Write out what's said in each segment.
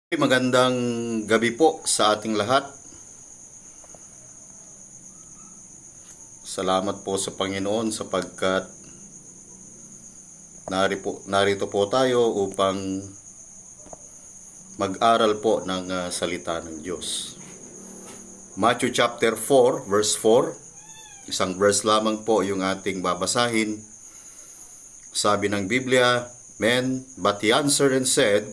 Magandang gabi po sa ating lahat. Salamat po sa Panginoon sapagkat narito po tayo upang mag-aral po ng salita ng Diyos. Matthew chapter 4 verse 4. Isang verse lamang po yung ating babasahin. Sabi ng Biblia, but he answered and said,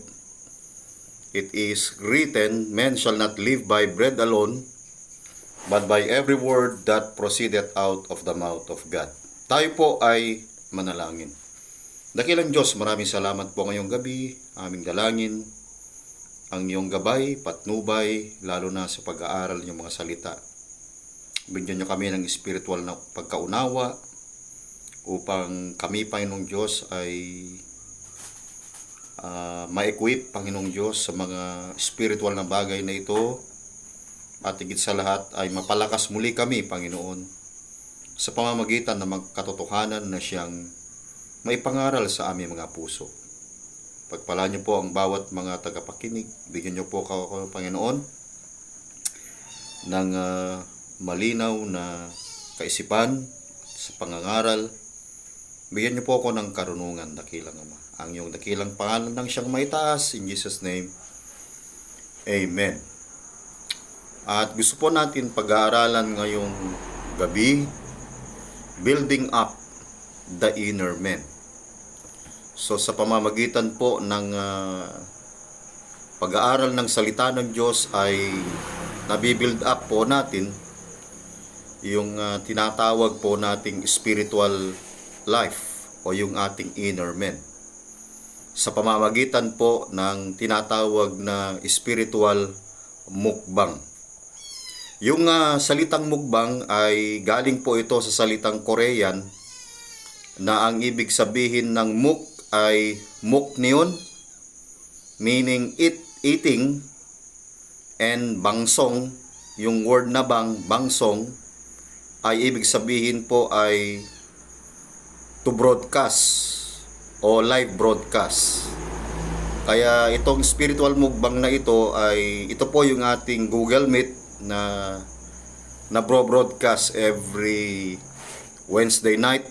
It is written, man shall not live by bread alone, but by every word that proceedeth out of the mouth of God. Tayo po ay manalangin. Dakilang Diyos, maraming salamat po ngayong gabi. Aming dalangin ang iyong gabay, patnubay, lalo na sa pag-aaral ng mga salita. Bigyan niyo kami ng spiritual na pagkaunawa upang kami, Panginoong Diyos, ay ma-equip, Panginoong Diyos, sa mga spiritual na bagay na ito, at higit sa lahat ay mapalakas muli kami, Panginoon, sa pamamagitan ng magkatotohanan na siyang maipangaral sa aming mga puso. Pagpala niyo po ang bawat mga tagapakinig. Bigyan niyo po ako, Panginoon, ng malinaw na kaisipan sa pangangaral. Bigyan niyo po ako ng karunungan, dakilang Ama. Ang iyong dakilang pangalan ng siyang maitaas. In Jesus' name, Amen. At gusto po natin pag-aaralan ngayong gabi, building up the inner man. So sa pamamagitan po ng pag-aaral ng salita ng Diyos ay nabibuild up po natin yung tinatawag po nating spiritual life o yung ating inner man. Sa pamamagitan po ng tinatawag na spiritual mukbang. Yung salitang mukbang ay galing po ito sa salitang Korean na ang ibig sabihin ng muk ay muknion, meaning eating, and bangsong, yung word na bangsong, ay ibig sabihin po ay to broadcast o live broadcast. Kaya itong spiritual mukbang na ito ay ito po yung ating Google Meet na broadcast every Wednesday night.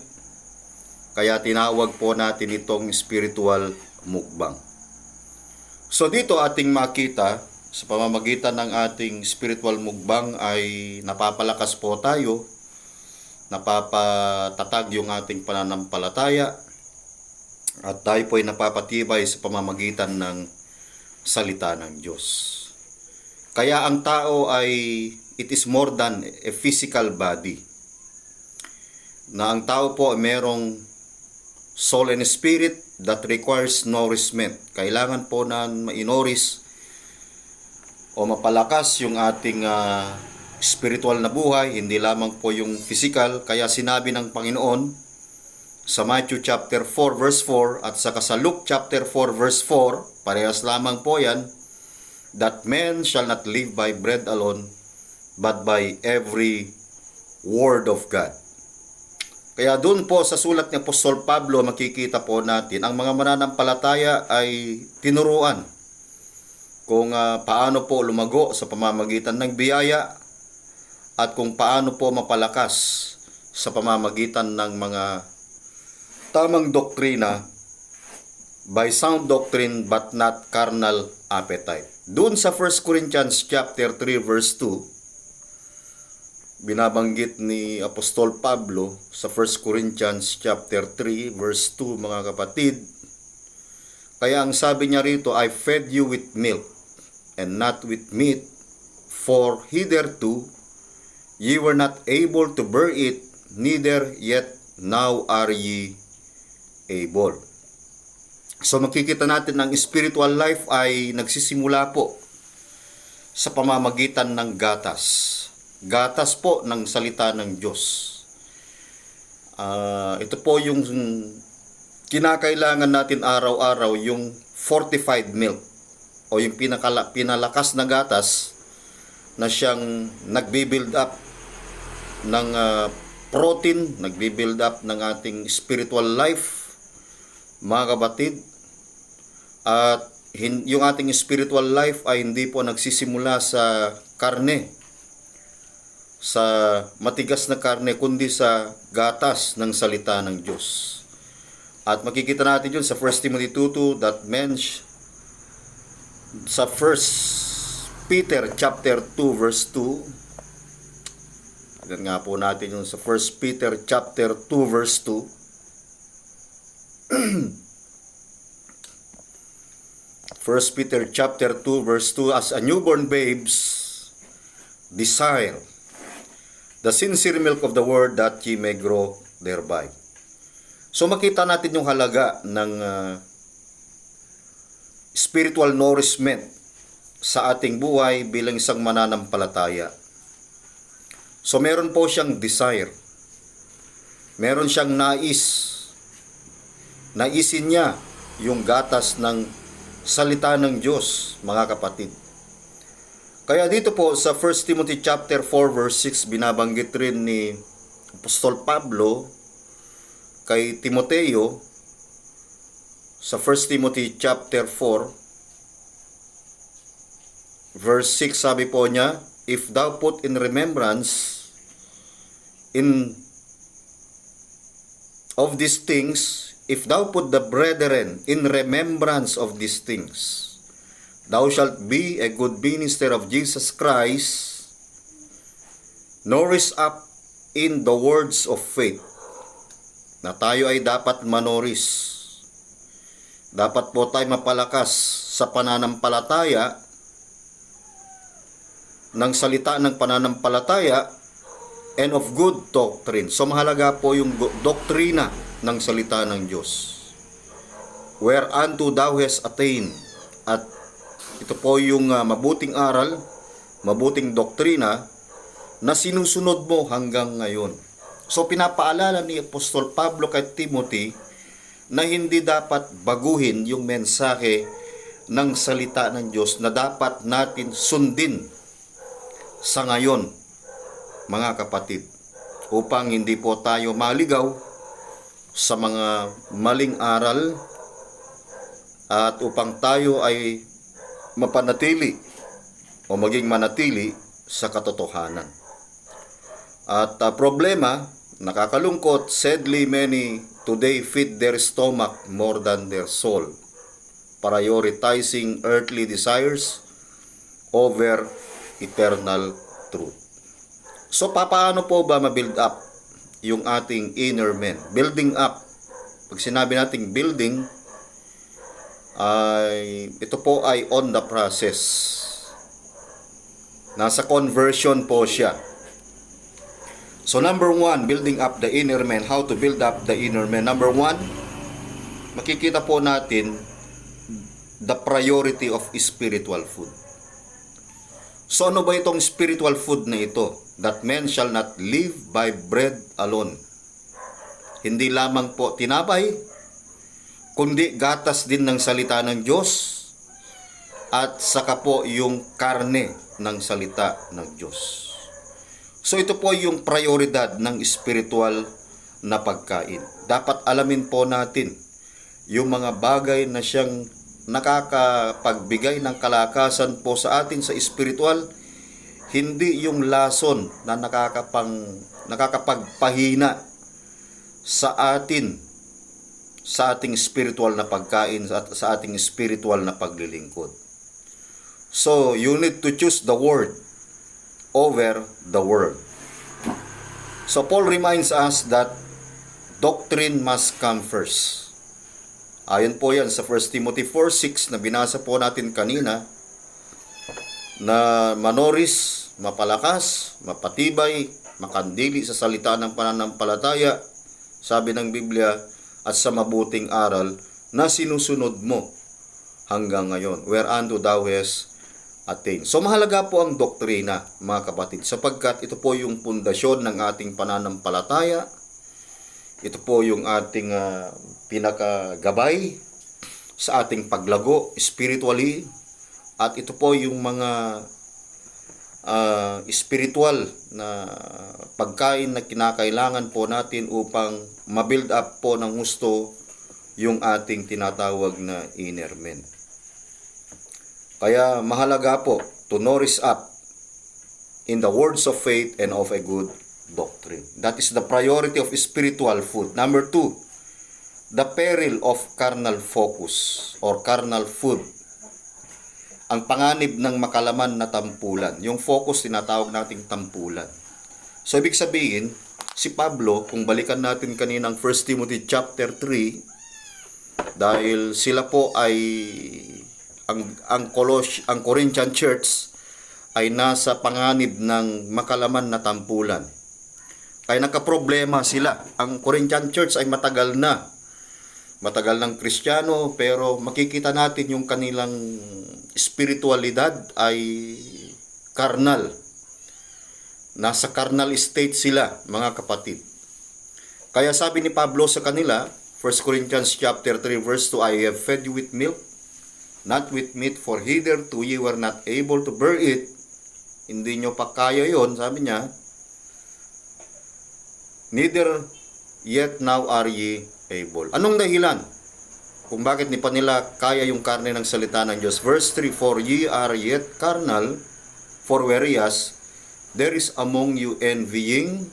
Kaya tinawag po natin itong spiritual mukbang. So dito ating makita sa pamamagitan ng ating spiritual mukbang ay napapalakas po tayo, napapatatag yung ating pananampalataya, at tayo po ay napapatibay sa pamamagitan ng salita ng Diyos. Kaya ang tao ay, it is more than a physical body. Na ang tao po ay merong soul and spirit that requires nourishment. Kailangan po na mainoris o mapalakas yung ating spiritual na buhay, hindi lamang po yung physical. Kaya sinabi ng Panginoon sa Matthew chapter 4 verse 4 at saka sa Luke chapter 4 verse 4, parehas lamang po yan, that man shall not live by bread alone, but by every word of God. Kaya doon po sa sulat ni Apostol Pablo, makikita po natin, ang mga mananampalataya ay tinuruan kung paano po lumago sa pamamagitan ng biyaya at kung paano po mapalakas sa pamamagitan ng mga tamang doktrina, by sound doctrine but not carnal appetite. Doon sa 1 Corinthians chapter 3 verse 2, binabanggit ni Apostol Pablo sa 1 Corinthians chapter 3 verse 2, mga kapatid. Kaya ang sabi niya rito, I fed you with milk and not with meat, for hitherto ye were not able to bear it, neither yet now are ye able. So makikita natin ang spiritual life ay nagsisimula po sa pamamagitan ng gatas. Gatas po ng salita ng Diyos. Ito po yung kinakailangan natin araw-araw, yung fortified milk o yung pinalakas na gatas na siyang nagbi-build up ng protein, nagbi-build up ng ating spiritual life, mga kapatid. At yung ating spiritual life ay hindi po nagsisimula sa karne, sa matigas na karne, kundi sa gatas ng salita ng Diyos. At makikita natin yun sa 1 Timothy 2:2 that sa 1 Peter chapter 2 verse 2. Tignan nga po natin yun sa 1 Peter chapter 2 verse 2. 1 Peter chapter 2 verse 2, as a newborn babes desire the sincere milk of the word that ye may grow thereby. So makita natin yung halaga ng spiritual nourishment sa ating buhay bilang isang mananampalataya. So meron po siyang desire. Meron siyang naisin niya yung gatas ng salita ng Diyos, mga kapatid. Kaya dito po sa 1 Timothy chapter 4 verse 6, binabanggit rin ni Apostol Pablo kay Timoteo sa 1 Timothy chapter 4 verse 6, sabi po niya, if thou put in remembrance of these things, if thou put the brethren in remembrance of these things, thou shalt be a good minister of Jesus Christ, nourished up in the words of faith. Na tayo ay dapat manoris. Dapat po tayo mapalakas sa pananampalataya ng salita ng pananampalataya and of good doctrine. So mahalaga po yung doktrina ng salita ng Diyos. Whereunto thou hast attained. At ito po yung mabuting aral, mabuting doktrina na sinusunod mo hanggang ngayon. So pinapaalala ni Apostol Pablo kay Timothy na hindi dapat baguhin yung mensahe ng salita ng Diyos na dapat natin sundin sa ngayon, mga kapatid, upang hindi po tayo maligaw sa mga maling aral at upang tayo ay mapanatili o maging manatili sa katotohanan. At problema, nakakalungkot, sadly many today feed their stomach more than their soul, prioritizing earthly desires over eternal truth. So paano po ba ma-build up yung ating inner man? Building up. Pag sinabi nating building, ito po ay on the process. Nasa conversion po siya. So number 1, building up the inner man. How to build up the inner man? Number 1, makikita po natin the priority of spiritual food. So ano ba itong spiritual food na ito? That man shall not live by bread alone. Hindi lamang po tinapay, kundi gatas din ng salita ng Diyos at saka po yung karne ng salita ng Diyos. So ito po yung prioridad ng spiritual na pagkain. Dapat alamin po natin yung mga bagay na siyang nakakapagbigay ng kalakasan po sa atin sa spiritual, hindi yung lason na nakakapagpahina sa atin sa ating spiritual na pagkain at sa ating spiritual na paglilingkod. So, you need to choose the word over the world. So, Paul reminds us that doctrine must come first. Ayon po yan sa 1 Timothy 4:6 na binasa po natin kanina, na manoris, mapalakas, mapatibay, makandili sa salita ng pananampalataya, sabi ng Biblia, at sa mabuting aral na sinusunod mo hanggang ngayon, whereunto thou hast attained. So mahalaga po ang doktrina, mga kapatid, sapagkat ito po yung pundasyon ng ating pananampalataya. Ito po yung ating pinakagabay sa ating paglago spiritually, at ito po yung mga spiritual na pagkain na kinakailangan po natin upang ma-build up po ng gusto yung ating tinatawag na inner man. Kaya mahalaga po to nourish up in the words of faith and of a good doctrine. That is the priority of spiritual food. Number 2, the peril of carnal focus or carnal food. Ang panganib ng makalaman na tampulan. Yung focus, tinatawag nating tampulan. So, ibig sabihin, si Pablo, kung balikan natin kaninang 1 Timothy chapter 3, dahil sila po ay, ang Corinthian church ay nasa panganib ng makalaman na tampulan. Kaya nagkaproblema sila. Ang Corinthian church ay matagal ng Kristiyano, pero makikita natin yung kanilang spiritualidad ay carnal. Nasa carnal state sila, mga kapatid. Kaya sabi ni Pablo sa kanila, 1 Corinthians chapter 3 verse 2, I have fed you with milk, not with meat, for hitherto ye were not able to bear it. Hindi nyo pa kaya yon, sabi niya. Neither yet now are ye able. Anong dahilan kung bakit ni pa nila kaya yung karne ng salita ng Diyos? Verse 3, for ye are yet carnal, for whereas there is among you envying.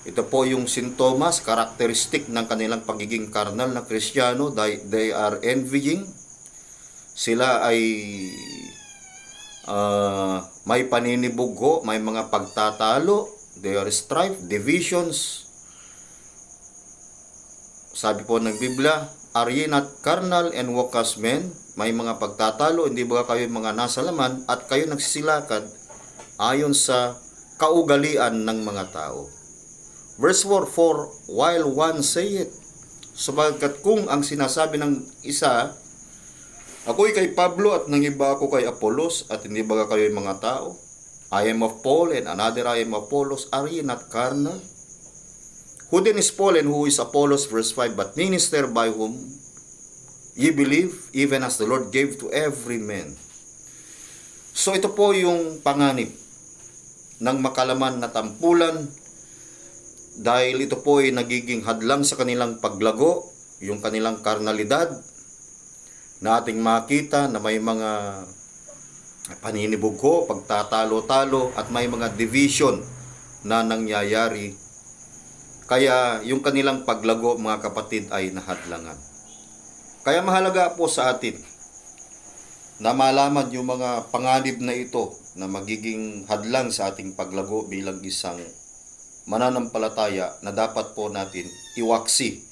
Ito po yung sintomas, karakteristik ng kanilang pagiging carnal na Kristiyano. They are envying. Sila ay may paninibugho, may mga pagtatalo. They are strife, divisions. Sabi po ng Biblia, are ye not carnal and walk as men? May mga pagtatalo, hindi ba kayo mga nasa laman at kayo nagsisilakad ayon sa kaugalian ng mga tao? Verse 4, for while one saith, sabagkat kung ang sinasabi ng isa, ako'y kay Pablo at nang iba ako kay Apollos, at hindi ba kayo mga tao? I am of Paul and another I am of Apollos. Are ye not carnal? Who then is Paul and who is Apollos? Verse 5, but minister by whom ye believe, even as the Lord gave to every man. So ito po yung panganib ng makalaman na tampulan, dahil ito po ay nagiging hadlang sa kanilang paglago, yung kanilang karnalidad, na ating makita na may mga paninibugho, pagtatalo-talo, at may mga division na nangyayari. Kaya yung kanilang paglago, mga kapatid, ay nahadlangan. Kaya mahalaga po sa atin na malaman yung mga panganib na ito na magiging hadlang sa ating paglago bilang isang mananampalataya, na dapat po natin iwaksi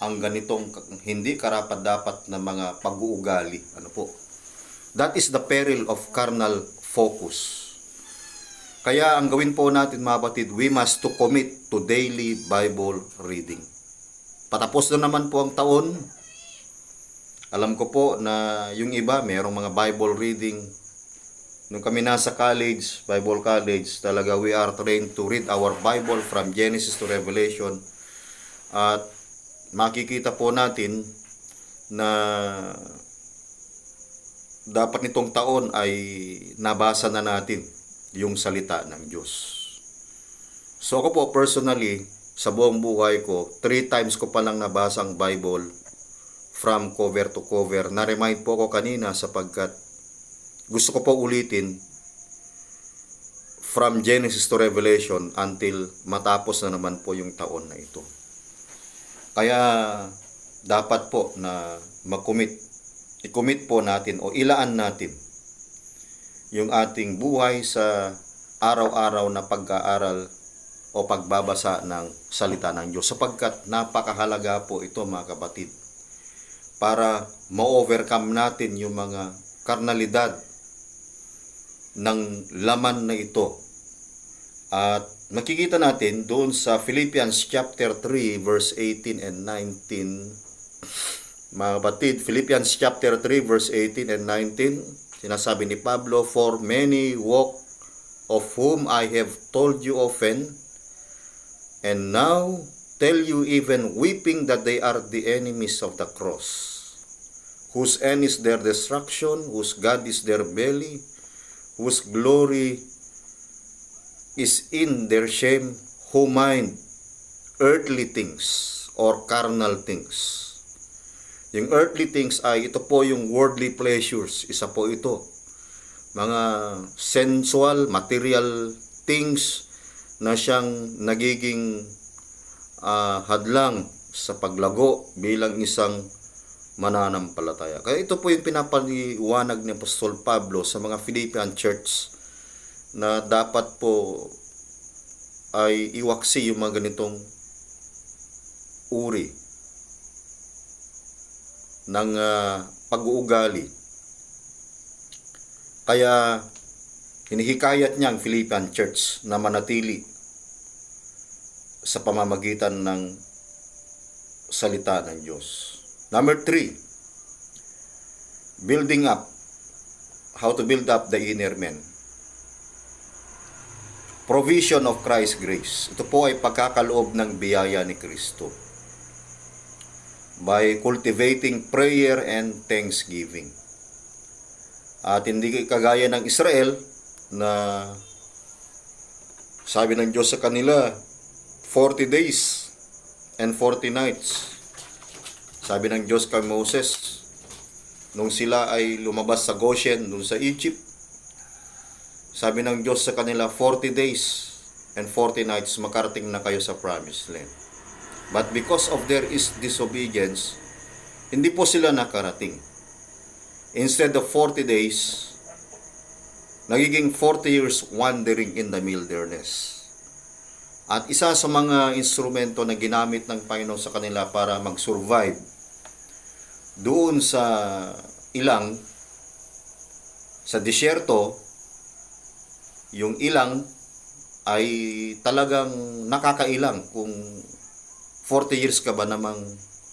ang ganitong hindi karapat-dapat na mga pag-uugali. Ano po? That is the peril of carnal focus. Kaya ang gawin po natin, mga kapatid, we must to commit to daily Bible reading. Patapos na naman po ang taon. Alam ko po na yung iba, mayroong mga Bible reading. Nung kami nasa college, Bible college, talaga we are trained to read our Bible from Genesis to Revelation. At makikita po natin na dapat nitong taon ay nabasa na natin yung salita ng Diyos. So ako po personally, sa buong buhay ko, 3 times ko pa lang nabasa ang Bible from cover to cover. Na-remind po ako kanina sapagkat gusto ko po ulitin from Genesis to Revelation until matapos na naman po yung taon na ito. Kaya dapat po na i-commit po natin o ilaan natin yung ating buhay sa araw-araw na pag-aaral o pagbabasa ng salita ng Diyos, sapagkat napakahalaga po ito, mga kapatid, para ma-overcome natin yung mga karnalidad ng laman na ito. At makikita natin doon sa Philippians chapter 3 verse 18 and 19. Mga kapatid, Philippians chapter 3 verse 18 and 19, sinasabi ni Pablo, for many walk, of whom I have told you often, and now tell you even weeping, that they are the enemies of the cross, whose end is their destruction, whose God is their belly, whose glory is in their shame, who mind earthly things or carnal things. Yung earthly things ay ito po yung worldly pleasures. Isa po ito. Mga sensual, material things na siyang nagiging hadlang sa paglago bilang isang mananampalataya. Kaya ito po yung pinapaliwanag ni Apostol Pablo sa mga Philippian church na dapat po ay iwaksi yung mga ganitong uri ng pag-uugali. Kaya hinihikayat niya ang Philippian church na manatili sa pamamagitan ng salita ng Diyos. Number 3, building up. How to build up the inner man. Provision of Christ's grace. Ito po ay pagkakaloob ng biyaya ni Kristo by cultivating prayer and thanksgiving. At hindi kagaya ng Israel na sabi ng Diyos sa kanila, 40 days and 40 nights. Sabi ng Diyos kay Moses, nung sila ay lumabas sa Goshen, dun sa Egypt, sabi ng Diyos sa kanila, 40 days and 40 nights makarating na kayo sa promised land. But because of their disobedience, hindi po sila nakarating. Instead of 40 days, nagiging 40 years wandering in the wilderness. At isa sa mga instrumento na ginamit ng Panginoon sa kanila para mag-survive doon sa ilang, sa disyerto, yung ilang ay talagang nakakailang kung 40 years ka ba namang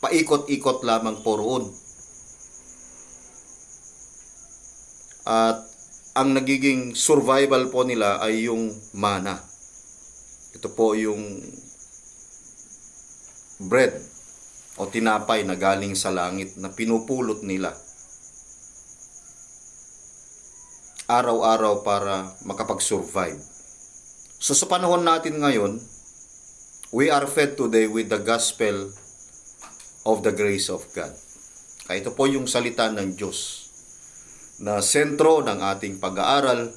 paikot-ikot lamang po roon. At ang nagiging survival po nila ay yung mana. Ito po yung bread o tinapay na galing sa langit na pinupulot nila araw-araw para makapag-survive. So sa panahon natin ngayon, we are fed today with the gospel of the grace of God. Kaya ito po yung salita ng Diyos na sentro ng ating pag-aaral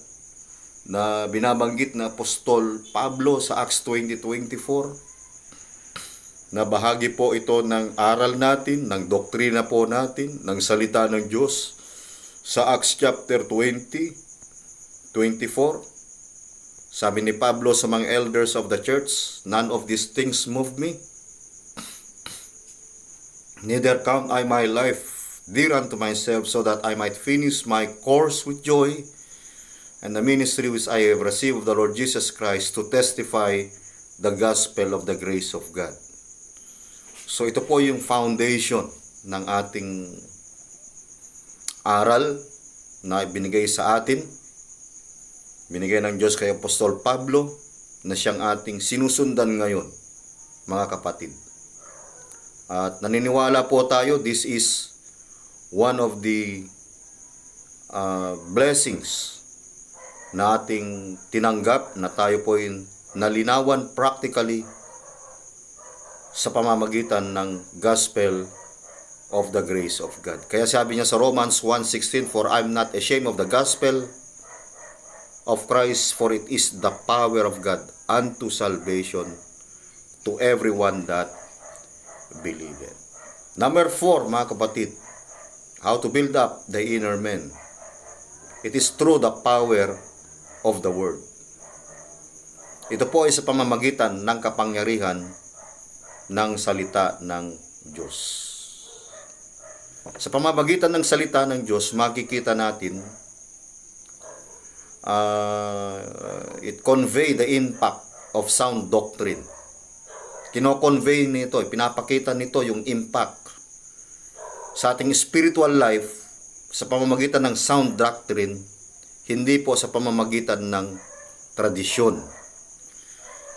na binabanggit na Apostol Pablo sa Acts 20:24, na bahagi po ito ng aral natin, ng doktrina po natin, ng salita ng Diyos sa Acts chapter 20:24. Sabi ni Pablo sa mga elders of the church, none of these things move me, neither count I my life dear unto myself, so that I might finish my course with joy and the ministry which I have received of the Lord Jesus Christ to testify the gospel of the grace of God. So ito po yung foundation ng ating aral na binigay sa atin. Binigay ng Diyos kay Apostol Pablo na siyang ating sinusundan ngayon, mga kapatid. At naniniwala po tayo, this is one of the blessings na ating tinanggap, na tayo po yung nalinawan practically sa pamamagitan ng gospel of the grace of God. Kaya sabi niya sa Romans 1:16, for I'm not ashamed of the gospel of Christ, for it is the power of God unto salvation to everyone that believeth. Number 4, mga kapatid, how to build up the inner man. It is through the power of the word. Ito po ay sa pamamagitan ng kapangyarihan ng salita ng Diyos. Sa pamamagitan ng salita ng Diyos, makikita natin it convey the impact of sound doctrine. Kino-convey nito, pinapakita nito yung impact sa ating spiritual life sa pamamagitan ng sound doctrine, hindi po sa pamamagitan ng tradisyon.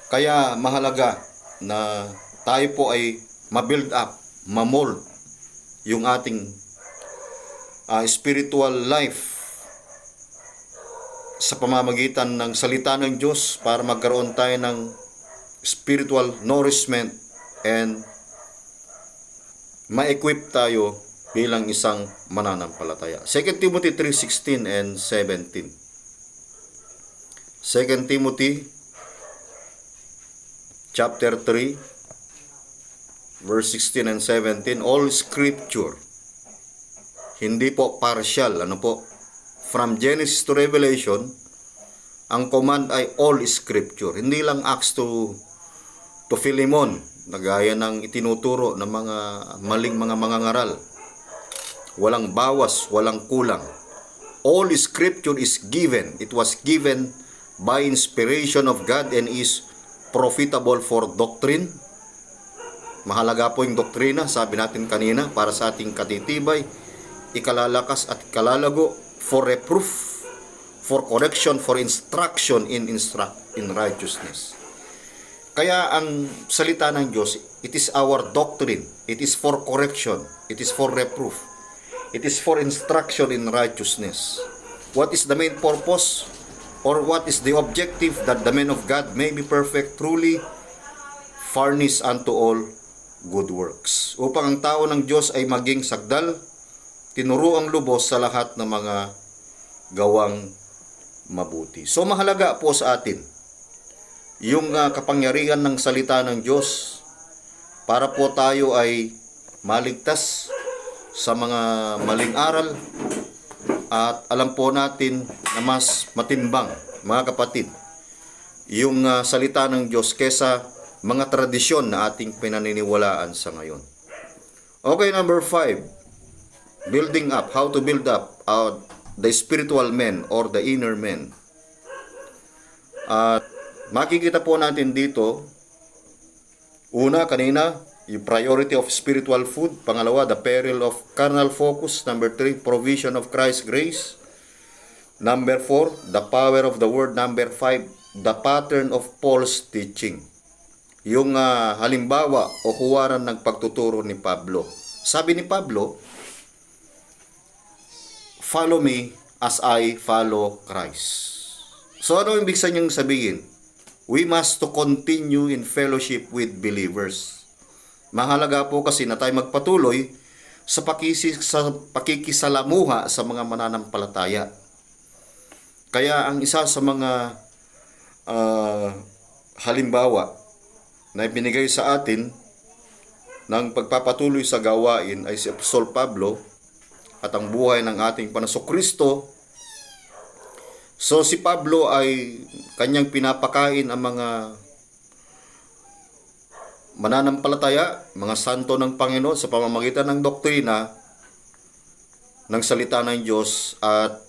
Kaya mahalaga na tayo po ay ma-build up, ma-mold yung ating spiritual life sa pamamagitan ng salita ng Diyos para magkaroon tayo ng spiritual nourishment and ma-equip tayo bilang isang mananampalataya. 2 Timothy 3:16 and 17. 2 Timothy chapter 3 verse 16 and 17, all scripture, hindi po partial, from Genesis to Revelation, ang command ay all scripture, hindi lang Acts to Philemon, na gaya ng itinuturo ng mga maling mga mangangaral. Walang bawas, walang kulang. All scripture is given. It was given by inspiration of God and is profitable for doctrine. Mahalaga po yung doktrina, sabi natin kanina, para sa ating katitibay, ikalalakas at ikalalago, for reproof, for correction, for instruction in righteousness. Kaya ang salita ng Diyos, it is our doctrine, it is for correction, it is for reproof, it is for instruction in righteousness. What is the main purpose? Or what is the objective? That the man of God may be perfect, truly furnished unto all good works. Upang ang tao ng Diyos ay maging sagdal, tinuruang lubos sa lahat ng mga gawang mabuti. So mahalaga po sa atin yung kapangyarihan ng salita ng Diyos para po tayo ay maligtas sa mga maling aral at alam po natin na mas matimbang, mga kapatid, yung salita ng Diyos kesa mga tradisyon na ating pinaniniwalaan sa ngayon. Okay, number 5, building up, how to build up the spiritual man or the inner man. Makikita po natin dito, una, kanina, yung priority of spiritual food. Pangalawa, the peril of carnal focus. Number 3, provision of Christ's grace. Number 4, the power of the word. Number 5, the pattern of Paul's teaching. Yung halimbawa o huwaran ng pagtuturo ni Pablo. Sabi ni Pablo, follow me as I follow Christ. So ano ibig sabihin? We must to continue in fellowship with believers. Mahalaga po kasi na tayo magpatuloy sa pakikisalamuha sa mga mananampalataya. Kaya ang isa sa mga halimbawa na ibinigay sa atin ng pagpapatuloy sa gawain ay si Apostol Pablo at ang buhay ng ating Panginoon. So si Pablo ay kanyang pinapakain ang mga mananampalataya, mga santo ng Panginoon sa pamamagitan ng doktrina ng salita ng Diyos, at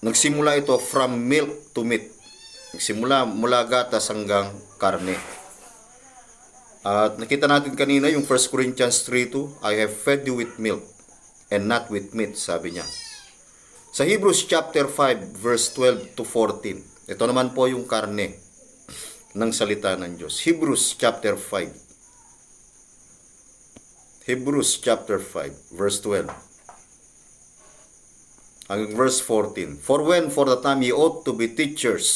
nagsimula ito from milk to meat. Nagsimula mula gatas hanggang karne. At nakita natin kanina yung 1 Corinthians 3:2, I have fed you with milk and not with meat, sabi niya. Sa Hebrews chapter 5 verse 12 to 14, ito naman po yung karne ng salita ng Diyos. Hebrews chapter 5 verse 12 hanggang verse 14. For when for the time ye ought to be teachers,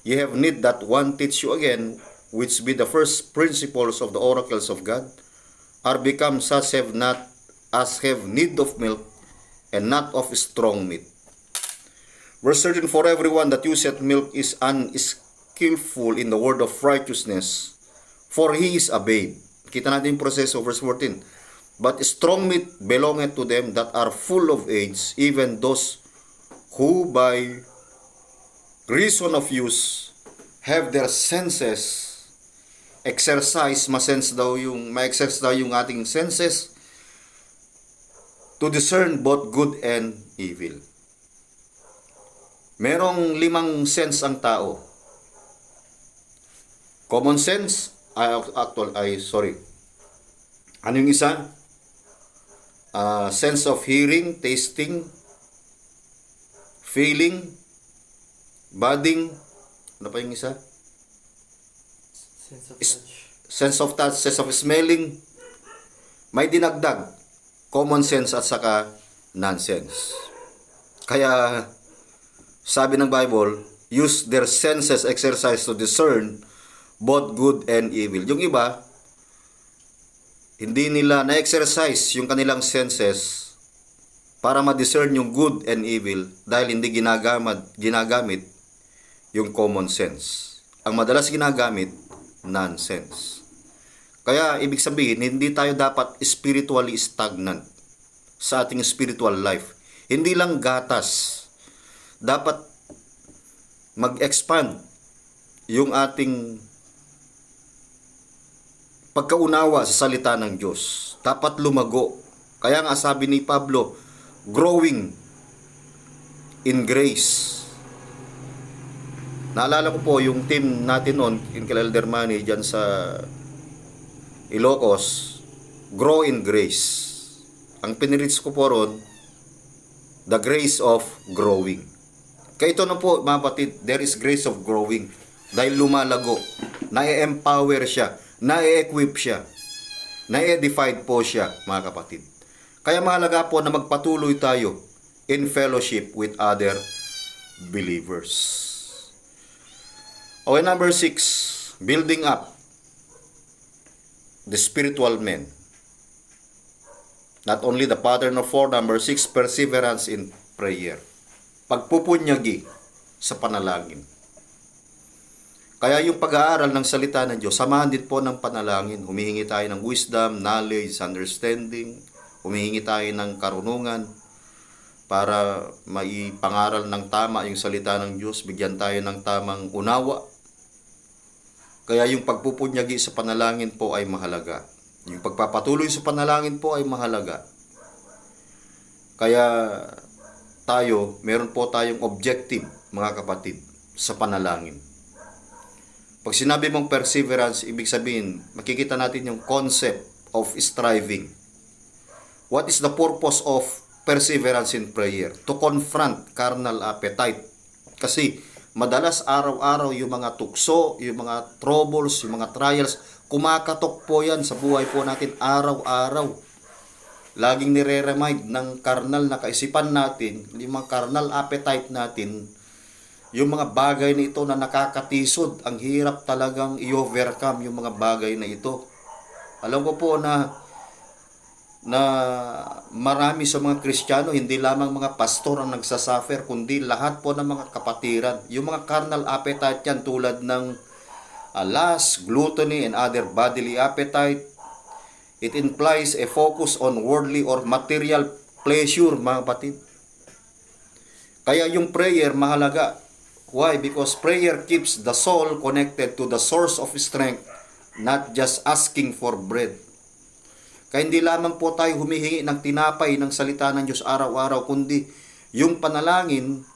ye have need that one teach you again, which be the first principles of the oracles of God, are become such have need of milk, and not of strong meat. Verse 13, for everyone that useth milk is unskillful in the word of righteousness, for he is a babe. Kita natin yung proseso, verse 14. But strong meat belongeth to them that are full of age, even those who by reason of use have their senses exercise. Ma-exercise daw yung ating senses to discern both good and evil. Merong 5 sense ang tao. Common sense, ano yung isa? Sense of hearing, tasting, feeling, budding. Ano pa yung isa? Sense of touch, sense of smelling. May dinagdag, common sense at saka nonsense. Kaya sabi ng Bible, use their senses exercise to discern both good and evil. Yung iba, Hindi nila na-exercise yung kanilang senses para ma-discern yung good and evil dahil hindi ginagamit yung common sense. Ang madalas ginagamit, nonsense. Kaya ibig sabihin, hindi tayo dapat spiritually stagnant sa ating spiritual life. Hindi lang gatas. Dapat mag-expand yung ating pagkaunawa sa salita ng Diyos. Dapat lumago. Kaya nga sabi ni Pablo, growing in grace. Naalala ko po yung team natin noon, in Elder Manny, dyan sa Ilocos, grow in grace. Ang pinirits ko po ron, the grace of growing. Kaya ito na po, mga kapatid, there is grace of growing. Dahil lumalago, na-empower siya, na-equip siya, na-edified po siya, mga kapatid. Kaya mahalaga po na magpatuloy tayo in fellowship with other believers. Okay, number 6, building up the spiritual men. Not only the pattern of 4, number 6, perseverance in prayer. Pagpupunyagi sa panalangin. Kaya yung pag-aaral ng salita ng Diyos, samahan din po ng panalangin. Humihingi tayo ng wisdom, knowledge, understanding. Humihingi tayo ng karunungan para maipangaral ng tama yung salita ng Diyos. Bigyan tayo ng tamang unawa. Kaya yung pagpupunyagi sa panalangin po ay mahalaga. Yung pagpapatuloy sa panalangin po ay mahalaga. Kaya meron po tayong objective, mga kapatid, sa panalangin. Pag sinabi mong perseverance, ibig sabihin, makikita natin yung concept of striving. What is the purpose of perseverance in prayer? To confront carnal appetite. Kasi madalas araw-araw yung mga tukso, yung mga troubles, yung mga trials, kumakatok po yan sa buhay po natin araw-araw. Laging nire-remind ng carnal na kaisipan natin, yung mga carnal appetite natin, yung mga bagay na ito na nakakatisod, ang hirap talagang i-overcome yung mga bagay na ito. Alam ko po na marami sa mga Kristiyano, hindi lamang mga pastor ang nagsasuffer, kundi lahat po ng mga kapatiran. Yung mga carnal appetite yan tulad ng lust, gluttony, and other bodily appetite. It implies a focus on worldly or material pleasure, mga kapatid. Kaya yung prayer mahalaga. Why? Because prayer keeps the soul connected to the source of strength, not just asking for bread. Kaya hindi lamang po tayo humihingi ng tinapay ng salita ng Diyos araw-araw, kundi yung panalangin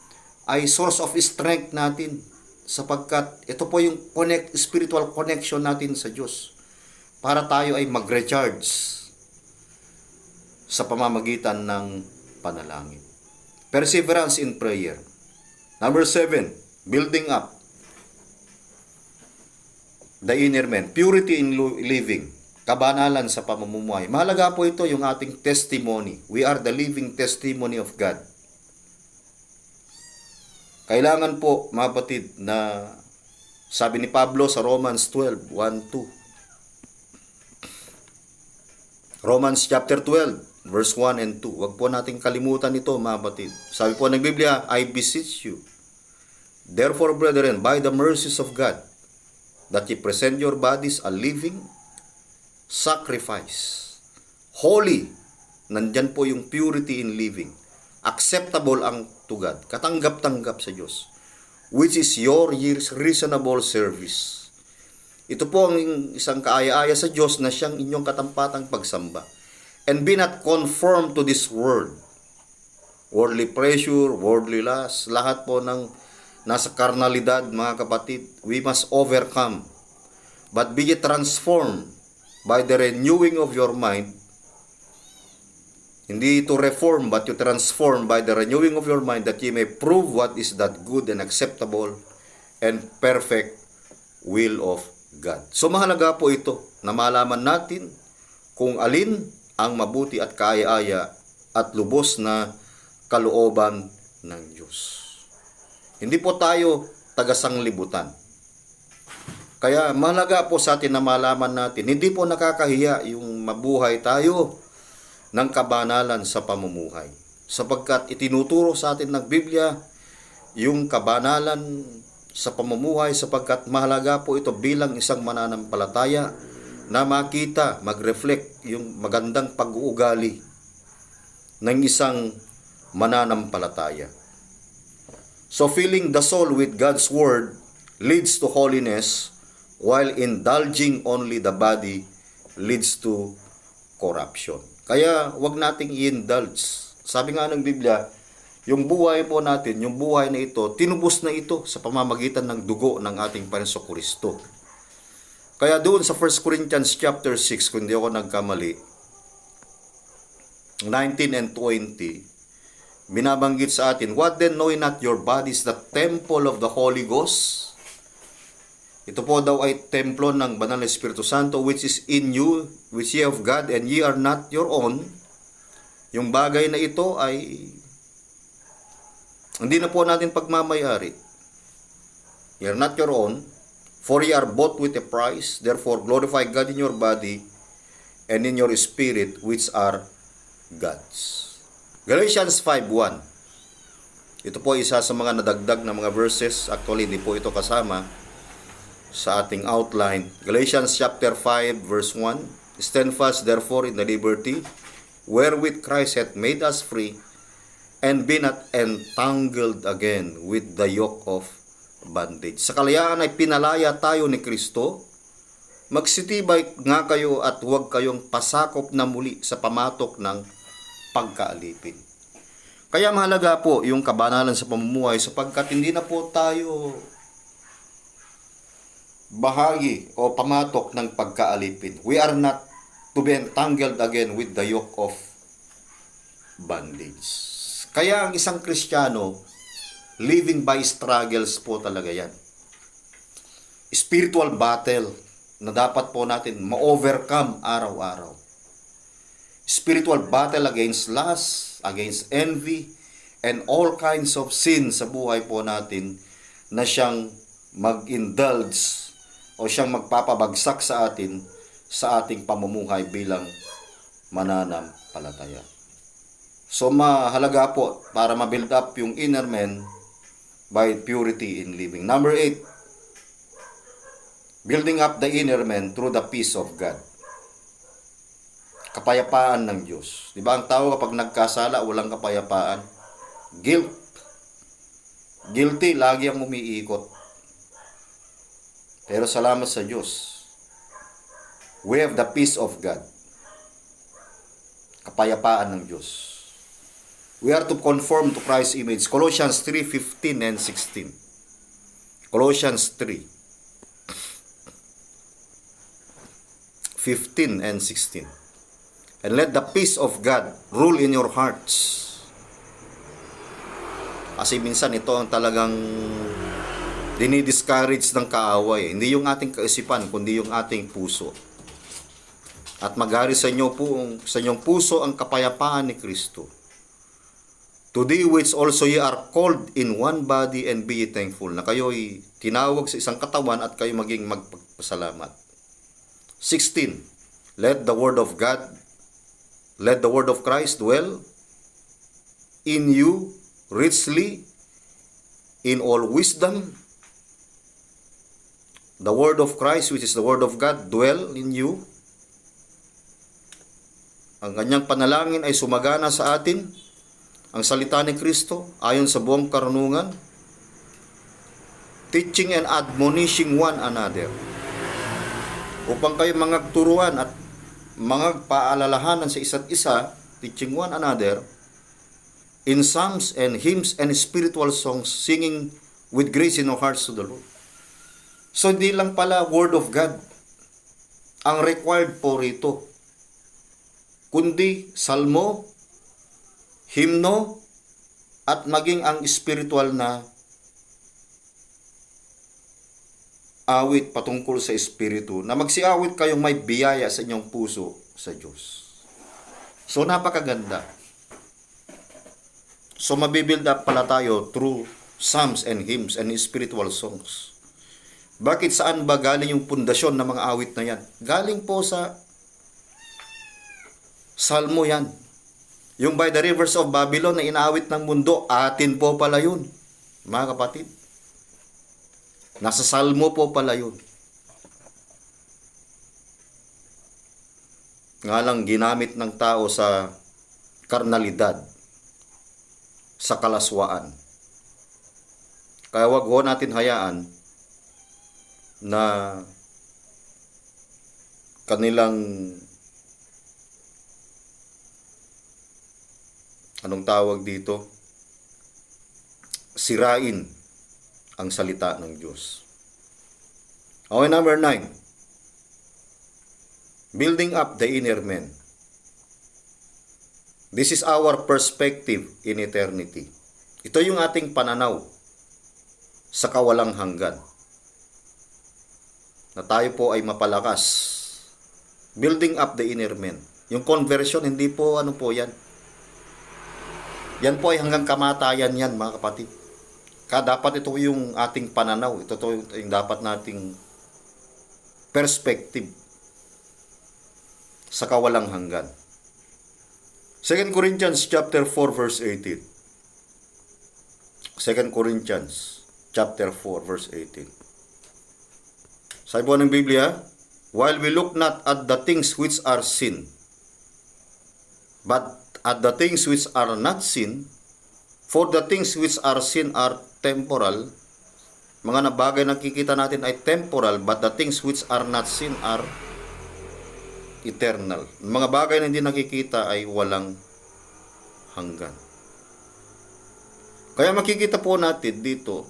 ay source of strength natin, sapagkat ito po yung spiritual connection natin sa Diyos para tayo ay mag-recharge sa pamamagitan ng panalangin. Perseverance in prayer. Number 7, building up the inner man. Purity in living. Kabanalan sa pamumuhay. Mahalaga po ito yung ating testimony. We are the living testimony of God. Kailangan po, mga kapatid, na sabi ni Pablo sa Romans 12, 1-2. Romans chapter 12, verse 1 and 2. Huwag po nating kalimutan ito, mga kapatid. Sabi po ng Biblia, I beseech you, therefore, brethren, by the mercies of God, that ye present your bodies a living sacrifice, holy, nandyan po yung purity in living, acceptable ang to God, katanggap-tanggap sa Diyos, which is your reasonable service. Ito po ang isang kaaya-aya sa Diyos na siyang inyong katampatang pagsamba. And be not conformed to this world. Worldly pleasure, worldly lust, lahat po ng nasa karnalidad, mga kapatid, we must overcome. But be ye transformed by the renewing of your mind. Hindi to reform, but to transform by the renewing of your mind, that ye may prove what is that good and acceptable and perfect will of God. So mahalaga po ito na malaman natin kung alin ang mabuti at kaaya-aya at lubos na kalooban ng Diyos. Hindi po tayo taga-sanglibutan. Kaya mahalaga po sa atin na malaman natin, hindi po nakakahiya yung mabuhay tayo ng kabanalan sa pamumuhay. Sapagkat itinuturo sa atin ng Biblia yung kabanalan sa pamumuhay sapagkat mahalaga po ito bilang isang mananampalataya na makita, mag-reflect yung magandang pag-uugali ng isang mananampalataya. So filling the soul with God's Word leads to holiness, while indulging only the body leads to corruption. Kaya wag nating i-indulge. Sabi nga ng Biblia, yung buhay po natin, yung buhay na ito, tinubos na ito sa pamamagitan ng dugo ng ating Panginoong Kristo. Kaya doon sa 1 Corinthians chapter 6, kung di ako nagkamali, 19 and 20, binabanggit sa atin, what then know ye not your body is the temple of the Holy Ghost? Ito po daw ay templo ng Banal na Espiritu Santo which is in you, which ye of God, and ye are not your own. Yung bagay na ito ay hindi na po natin pagmamayari. Ye are not your own, for ye are bought with a price. Therefore glorify God in your body and in your spirit, which are God's. Galatians 5:1. Ito po isa sa mga nadagdag na mga verses. Actually, hindi po ito kasama sa ating outline. Galatians chapter 5 verse 1. Stand fast therefore in the liberty wherewith Christ hath made us free, and be not entangled again with the yoke of bondage. Sa kalayaan ay pinalaya tayo ni Kristo. Magsitibay nga kayo at huwag kayong pasakop na muli sa pamatok ng pagkaalipin. Kaya mahalaga po yung kabanalan sa pamumuhay sapagkat hindi na po tayo bahagi o pamatok ng pagkaalipin. We are not to be entangled again with the yoke of bondage. Kaya ang isang Kristiyano, living by struggles po talaga yan. Spiritual battle na dapat po natin ma-overcome araw-araw. Spiritual battle against lust, against envy, and all kinds of sin sa buhay po natin na siyang mag-indulge o siyang magpapabagsak sa atin sa ating pamumuhay bilang mananampalataya. So mahalaga po para ma-build up yung inner man by purity in living. Number 8, building up the inner man through the peace of God. Kapayapaan ng Diyos. Di ba ang tao kapag nagkasala, walang kapayapaan? Guilt. Guilty, lagi ang umiikot. Pero salamat sa Diyos. We have the peace of God. Kapayapaan ng Diyos. We are to conform to Christ's image. Colossians 3:15 and 16. Colossians 3:15 and 16. And let the peace of God rule in your hearts. Kasi minsan ito ang talagang dinidiscourage ng kaaway. Hindi yung ating kaisipan, kundi yung ating puso. At maghari sa inyo po, sa inyong puso ang kapayapaan ni Kristo. To thee which also ye are called in one body, and be ye thankful. Na kayo'y tinawag sa isang katawan at kayo maging magpasalamat. 16. Let the word of Christ dwell in you richly in all wisdom. The word of Christ, which is the word of God, dwell in you. Ang kanyang panalangin ay sumagana sa atin. Ang salita ni Kristo, ayon sa buong karunungan, teaching and admonishing one another, upang kayo mangagturuan at mangagpaalalahanan sa isa't isa, teaching one another, in psalms and hymns and spiritual songs, singing with grace in our hearts to the Lord. So, hindi lang pala Word of God ang required po rito, kundi salmo, himno, at maging ang spiritual na awit patungkol sa Espiritu, na magsiawit kayong may biyaya sa inyong puso sa Diyos. So, napakaganda. So, mabibuild up pala tayo through psalms and hymns and spiritual songs. Bakit, saan ba galing yung pundasyon ng mga awit na yan? Galing po sa Salmo yan. Yung by the rivers of Babylon na inaawit ng mundo, atin po pala yun. Mga kapatid. Nasa Salmo po pala yun. Nga lang ginamit ng tao sa karnalidad, sa kalaswaan. Kaya wag ho natin hayaan na kanilang anong tawag dito, sirain ang salita ng Diyos. Okay, number 9. Building up the inner man. This is our perspective in eternity. Ito yung ating pananaw sa kawalang hanggan. Na tayo po ay mapalakas. Building up the inner man. Yung conversion, hindi po ano po yan. Yan po ay hanggang kamatayan yan, mga kapatid. Kaya dapat ito yung ating pananaw. Ito yung dapat nating perspective sa kawalang hanggan. 2 Corinthians chapter 4 verse 18. 2 Corinthians chapter 4 verse 18. Sabi po ng Biblia, while we look not at the things which are seen, but at the things which are not seen, for the things which are seen are temporal. Mga bagay na nakikita natin ay temporal, but the things which are not seen are eternal. Mga bagay na hindi nakikita ay walang hanggan. Kaya makikita po natin dito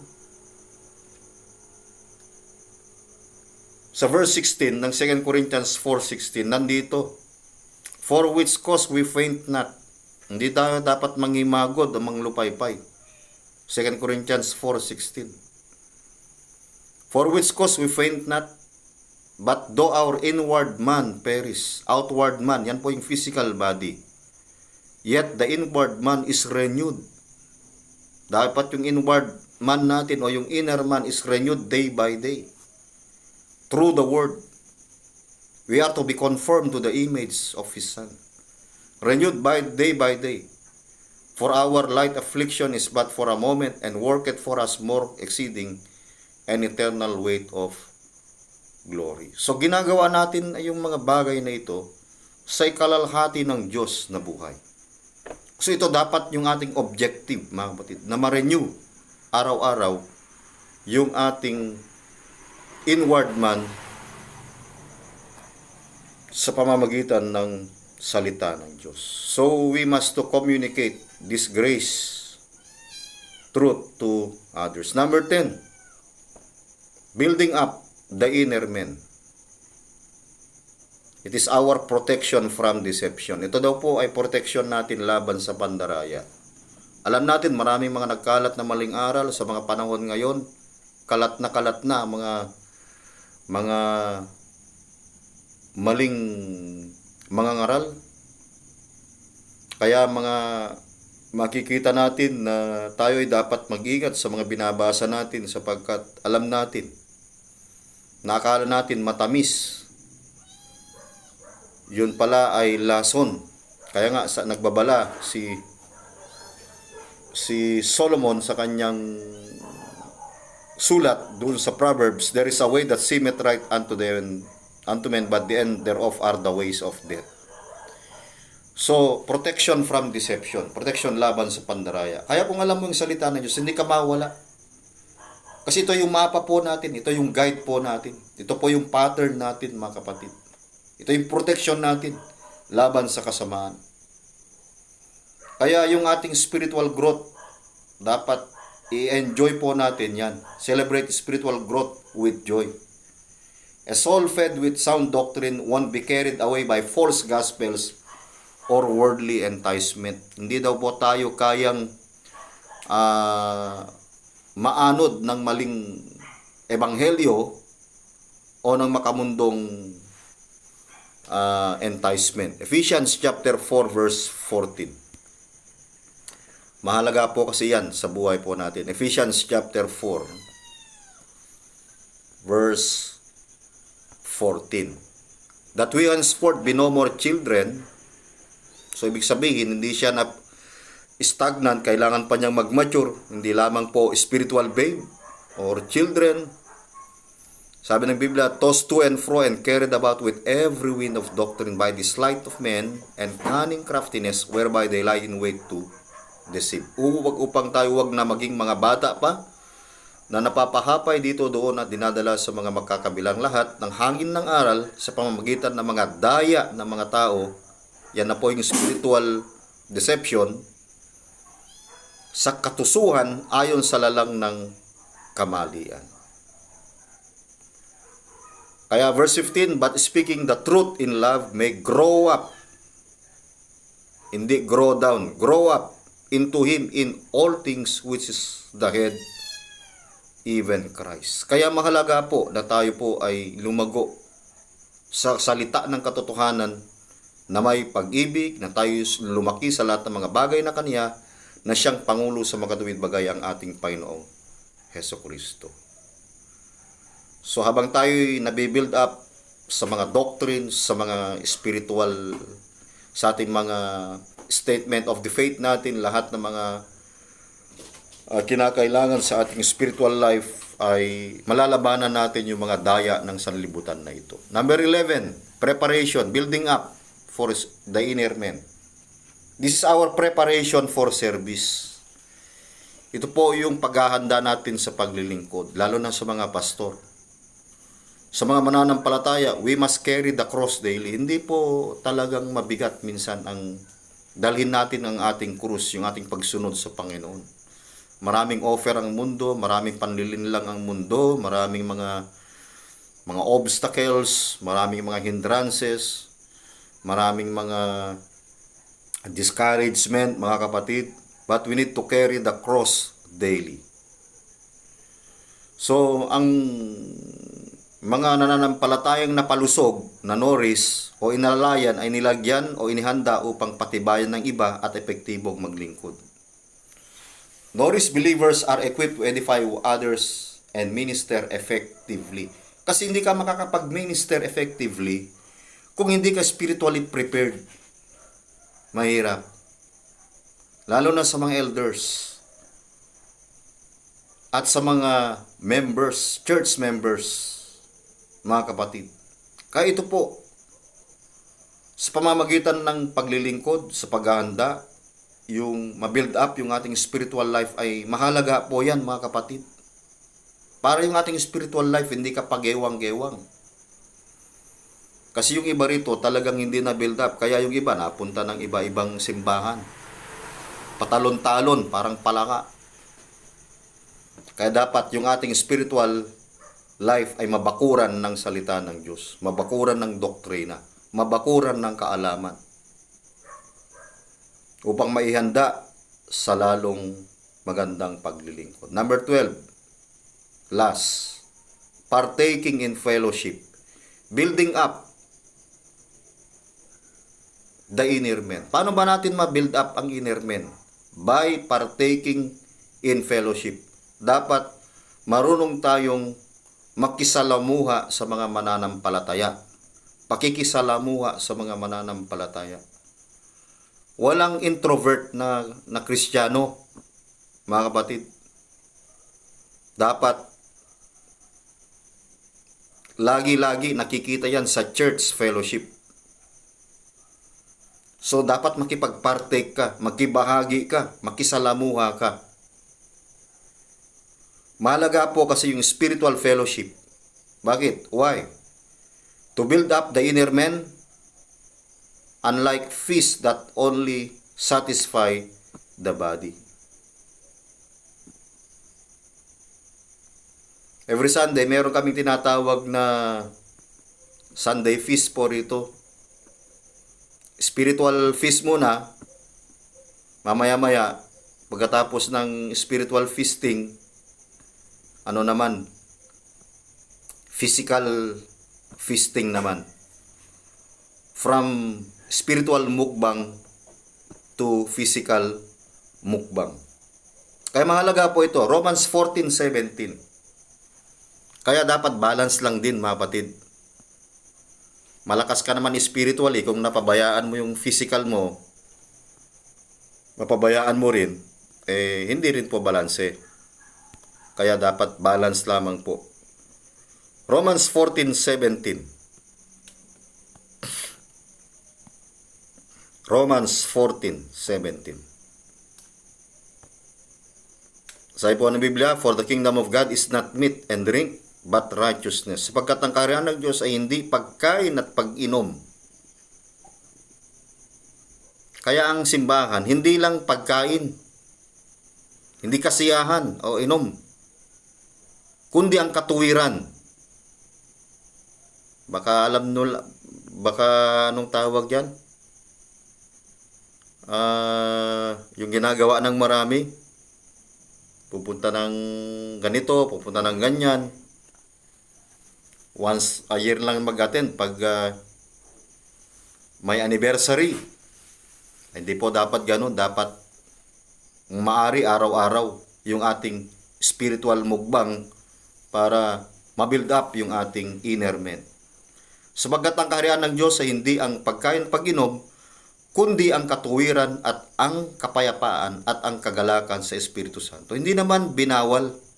sa verse 16 ng 2 Corinthians 4:16, nandito, for which cause we faint not. Hindi tayo dapat mangimagod o manglupaypay. 2 Corinthians 4:16. For which cause we faint not, but though our inward man perish, outward man, yan po yung physical body, yet the inward man is renewed. Dapat yung inward man natin o yung inner man is renewed day by day. Through the word, we are to be conformed to the image of His Son. Renewed by day. For our light affliction is but for a moment, and worketh for us more exceeding an eternal weight of glory. So ginagawa natin yung mga bagay na ito sa ikalalhati ng Diyos na buhay. So ito dapat yung ating objective, mga kapatid, na ma-renew araw-araw yung ating inward man sa pamamagitan ng salita ng Diyos. So we must to communicate this grace, truth to others. Number 10, building up the inner man. It is our protection from deception. Ito daw po ay protection natin laban sa pandaraya. Alam natin maraming mga nagkalat na maling aral sa mga panahon ngayon. Kalat na mga maling mga ngaral. Kaya makikita natin na tayo ay dapat mag-ingat sa mga binabasa natin sapagkat alam natin, nakakala natin matamis, yun pala ay lason. Kaya nga nagbabala si Solomon sa kanyang sulat doon sa Proverbs, there is a way that seemeth right unto men, but the end thereof are the ways of death. So, protection from deception. Protection laban sa pandaraya. Kaya kung alam mo yung salita ng Diyos, hindi ka mawala. Kasi ito yung mapa po natin. Ito yung guide po natin. Ito po yung pattern natin, mga kapatid. Ito yung protection natin laban sa kasamaan. Kaya yung ating spiritual growth, dapat i-enjoy po natin yan. Celebrate spiritual growth with joy. A soul fed with sound doctrine won't be carried away by false gospels or worldly enticement. Hindi daw po tayo kayang maanod ng maling ebanghelyo o ng makamundong enticement. Ephesians chapter 4 verse 14. Mahalaga po kasi yan sa buhay po natin. Ephesians chapter 4 verse 14. That we henceforth be no more children. So, ibig sabihin, hindi siya na stagnant, kailangan pa niyang mag-mature. Hindi lamang po spiritual babe or children. Sabi ng Biblia, tossed to and fro and carried about with every wind of doctrine by the sleight of men and cunning craftiness whereby they lie in wait to deceive. Upang tayo wag na maging mga bata pa na napapahapay dito doon at dinadala sa mga magkakabilang lahat ng hangin ng aral sa pamamagitan ng mga daya ng mga tao. Yan na po yung spiritual deception sa katusuhan ayon sa lalang ng kamalian. Kaya verse 15, but speaking the truth in love may grow up. Hindi grow down, grow up into Him in all things which is the head, even Christ. Kaya mahalaga po na tayo po ay lumago sa salita ng katotohanan na may pag-ibig, na tayo lumaki sa lahat ng mga bagay na Kanya, na siyang Pangulo sa makatuwid bagay ang ating Panginoong Hesukristo. So habang tayo nabibuild up sa mga doctrines, sa mga spiritual, sa ating mga statement of the faith natin, lahat ng mga kinakailangan sa ating spiritual life ay malalabanan natin yung mga daya ng sanlibutan na ito. Number 11, preparation, building up for the inner man. This is our preparation for service. Ito po yung paghahanda natin sa paglilingkod, lalo na sa mga pastor. Sa mga mananampalataya, we must carry the cross daily. Hindi po talagang mabigat minsan ang dalhin natin ang ating krus, yung ating pagsunod sa Panginoon. Maraming offer ang mundo, maraming panlilinlang ang mundo, maraming mga obstacles, maraming mga hindrances, maraming mga discouragement, mga kapatid. But we need to carry the cross daily. So, ang mga nananampalatayang napalusog na noris o inalalayan ay nilagyan o inihanda upang patibayan ng iba at epektibong maglingkod. Noris believers are equipped to edify others and minister effectively. Kasi hindi ka makakapag-minister effectively kung hindi ka spiritually prepared. Mahirap. Lalo na sa mga elders at sa mga members, church members, mga kapatid. Kaya ito po, sa pamamagitan ng paglilingkod, sa paghahanda, yung ma-build up yung ating spiritual life ay mahalaga po yan, mga kapatid. Para yung ating spiritual life, hindi ka pagewang-gewang. Kasi yung iba rito talagang hindi na build up, kaya yung iba napunta ng iba-ibang simbahan. Patalon-talon, parang palaka. Kaya dapat yung ating spiritual life ay mabakuran ng salita ng Diyos, mabakuran ng doktrina, mabakuran ng kaalaman, upang maihanda sa lalong magandang paglilingkod. Number 12, last, partaking in fellowship, building up the inner man. Paano ba natin ma-build up ang inner man? By partaking in fellowship. Dapat marunong tayong makisalamuha sa mga mananampalataya. Pakikisalamuha sa mga mananampalataya. Walang introvert na Kristiyano, mga kapatid. Dapat lagi-lagi nakikita yan sa church fellowship. So, dapat makipag-partake ka, makibahagi ka, makisalamuha ka. Mahalaga po kasi yung spiritual fellowship. Bakit? Why? To build up the inner man, unlike feast that only satisfy the body. Every Sunday, meron kaming tinatawag na Sunday feast po rito. Spiritual feast muna, mamaya-maya, pagkatapos ng spiritual feasting, ano naman, physical feasting naman. From spiritual mukbang to physical mukbang. Kaya mahalaga po ito, Romans 14:17. Kaya dapat balance lang din, mga kapatid. Malakas ka naman spiritually, kung napabayaan mo yung physical mo, mapabayaan mo rin, hindi rin po balanse. Kaya dapat balance lamang po. Romans 14:17. Romans 14:17. Sabi po ng Biblia, for the kingdom of God is not meat and drink, but righteousness. Sapagkat ang kaharian ng Diyos ay hindi pagkain at pag-inom. Kaya ang simbahan, hindi lang pagkain, hindi kasiyahan o inom, kundi ang katuwiran. Baka alam nyo, baka anong tawag yan? Yung ginagawa ng marami, pupunta ng ganito, pupunta ng ganyan. Once a year lang mag-attend pag may anniversary. Hindi po dapat ganun. Dapat maaari araw-araw yung ating spiritual mukbang para mabuild up yung ating inner man. Sabagat ang kaharian ng Diyos ay hindi ang pagkain pag-inom, kundi ang katuwiran at ang kapayapaan at ang kagalakan sa Espiritu Santo. Hindi naman binawal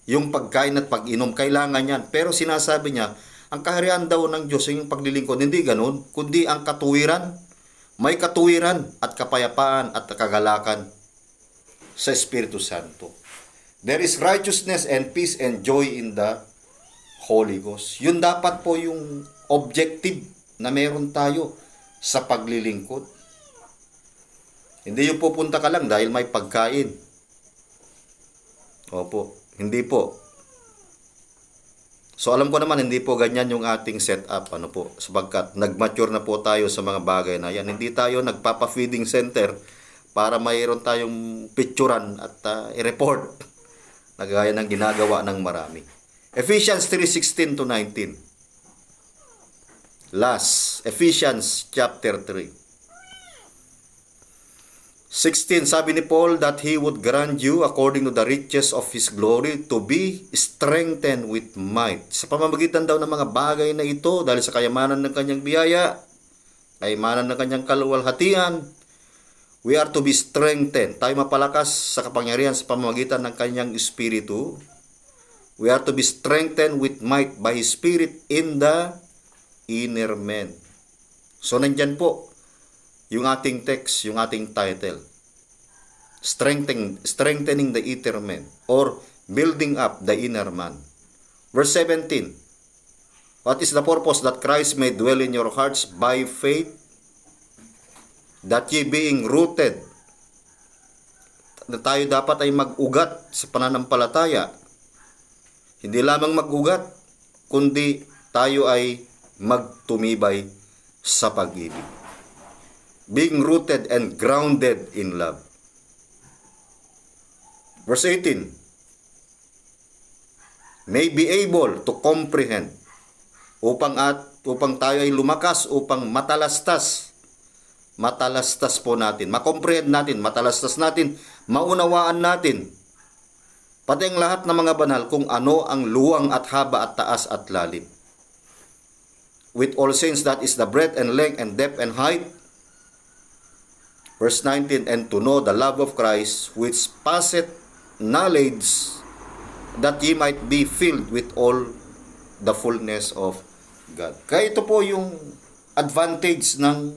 yung pagkain at pag-inom, kailangan yan. Pero sinasabi niya, ang kaharian daw ng Diyos yung paglilingkod, hindi ganun, kundi ang katuwiran. May katuwiran at kapayapaan at kagalakan sa Espiritu Santo. There is righteousness and peace and joy in the Holy Ghost. Yun dapat po yung objective na meron tayo sa paglilingkod. Hindi yung pupunta ka lang dahil may pagkain. Opo, hindi po. So alam ko naman hindi po ganyan yung ating setup, ano po, sabagkat nagmature na po tayo sa mga bagay na yan. Hindi tayo nagpapa-feeding center para mayroon tayong picturean at i-report na gaya ng ginagawa ng marami. Ephesians 3:16-19. Last, Ephesians chapter 3. 16, sabi ni Paul that he would grant you according to the riches of his glory to be strengthened with might. Sa pamamagitan daw ng mga bagay na ito, dahil sa kayamanan ng kanyang biyaya, kayamanan ng kanyang kaluwalhatian, we are to be strengthened. Tayo mapalakas sa kapangyarihan sa pamamagitan ng kanyang espiritu. We are to be strengthened with might by his spirit in the inner man. So nandyan po yung ating text, yung ating title, strengthening the inner man or building up the inner man. Verse 17, what is the purpose that Christ may dwell in your hearts by faith, that ye being rooted, na tayo dapat ay mag-ugat sa pananampalataya. Hindi lamang mag-ugat, kundi tayo ay magtumibay sa pag-ibig. Being rooted and grounded in love. Verse 18, may be able to comprehend, upang tayo ay lumakas, upang matalastas po natin, makomprehend natin, matalastas natin, maunawaan natin, pati ang lahat ng mga banal, kung ano ang luwang at haba at taas at lalim. With all saints, that is the breadth and length and depth and height. Verse 19, and to know the love of Christ, which passeth knowledge, that ye might be filled with all the fullness of God. Kaya ito po yung advantage ng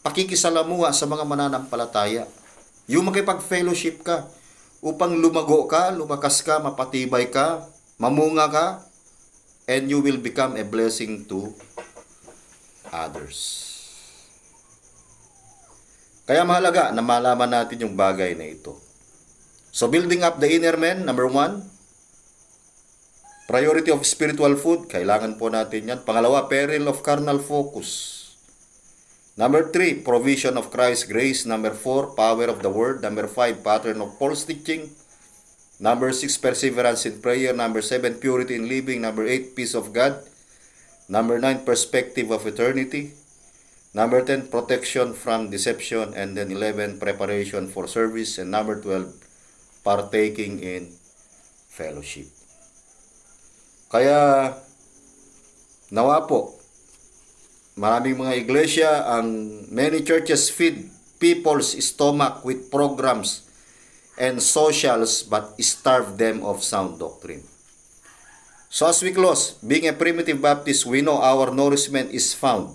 pakikisalamuha sa mga mananampalataya. Yung makipag-fellowship ka, upang lumago ka, lumakas ka, mapatibay ka, mamunga ka, and you will become a blessing to others. Kaya mahalaga na malaman natin yung bagay na ito. So building up the inner man, number 1, priority of spiritual food, kailangan po natin yan. Pangalawa, peril of carnal focus. Number 3, provision of Christ's grace. Number 4, power of the word. Number 5, pattern of Paul's teaching. Number 6, perseverance in prayer. Number 7, purity in living. Number 8, peace of God. Number 9, perspective of eternity. Number 10, protection from deception. And then 11, preparation for service. And number 12, partaking in fellowship. Kaya nawa po, maraming mga iglesia, many churches feed people's stomach with programs and socials but starve them of sound doctrine. So as we close, being a primitive Baptist, we know our nourishment is found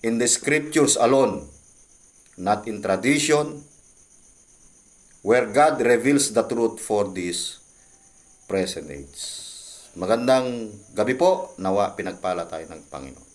in the scriptures alone, not in tradition, where God reveals the truth for this present age. Magandang gabi po, nawa pinagpala tayo ng Panginoon.